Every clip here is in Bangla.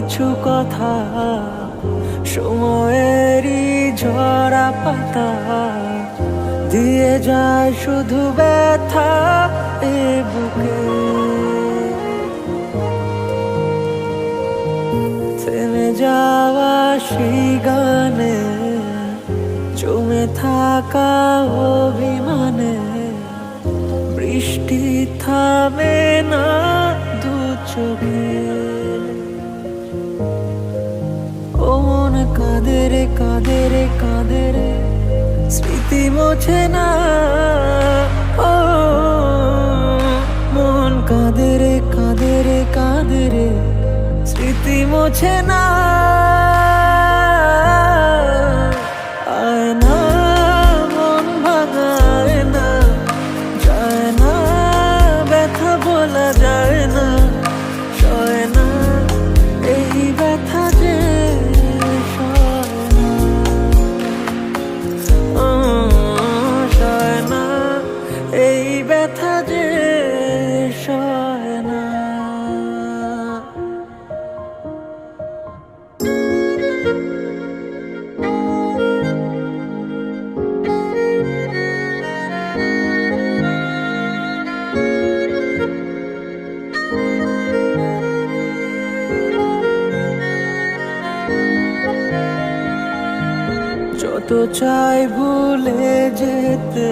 কিছু কথা, সময়েরই ঝরা পাতা দিয়ে যায় শুধু ব্যথা এ বুকে। থেমে যাওয়া সেই গানে, জমে থাকা অভিমানে, বৃষ্টি থামে না দু চোখে। ও মন কাঁদে রে কাঁদে রে কাঁদে রে, স্মৃতি মোছে না। ও মন কাঁদে রে কাঁদে রে কাঁদে রে, স্মৃতি মোছে না। আয় না মন ভাঙায় না, যায় না ব্যথা বলা যায় না, সয় না এই ব্যথা যে সয় না। সয় না এই ব্যথা যে সয় না। যত চাই ভুলে যেতে,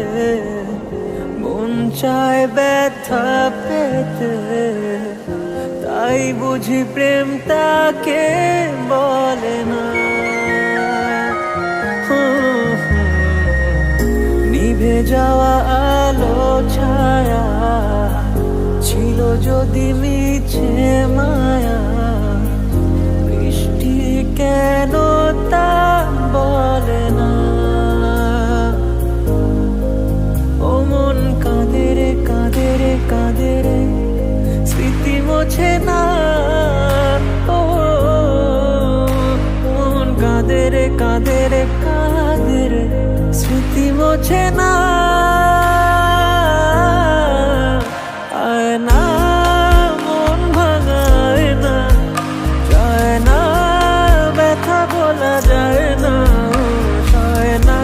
মন চায় ব্যথা পেতে, তাই বুঝি প্রেম তাকে বলে না। নিভে যাওয়া আলো ছায়া ছিল যদি মিছে মায়া, বৃষ্টি কেন তা বলে না। ও মন কাঁদে রে কাঁদে রে কাঁদে রে, স্মৃতি মোছে না। ও মন কাঁদে রে কাঁদে রে কাঁদে রে, স্মৃতি মোছে না। আয় না মন ভাঙায় না, যায় না ব্যথা বলা যায় না, সয় না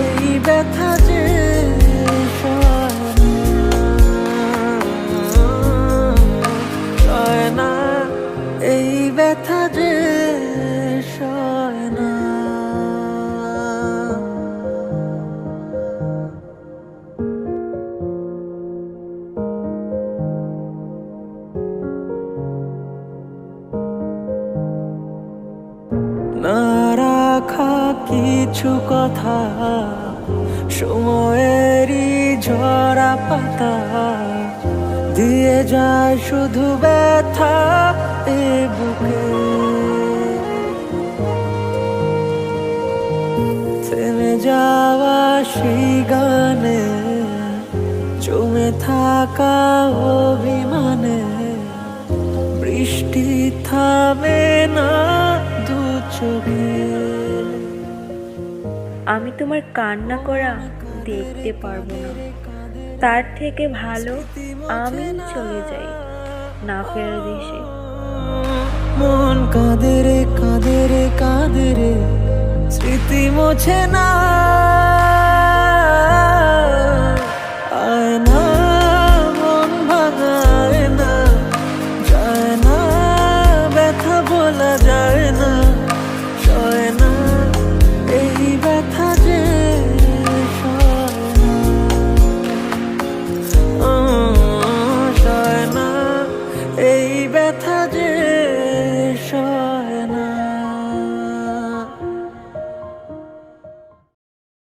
এই ব্যথা যে সয় না। সয় না এই ব্যথা যে সয় না। না রাখা কিছু কথা, সময়েরই ঝরা পাতা দিয়ে যায় শুধু ব্যথা এ বুকে। থেমে যাওয়া সেই গানে, জমে থাকা অভিমানে, বৃষ্টি থামে না দু চোখে। আমি তোমার কান্না করা দেখতে পারবো না, তার থেকে ভালো আমি চলে যাই না ফেরার দেশে। মন কাঁদে রে কাঁদে রে কাঁদে রে, স্মৃতি মোছে না।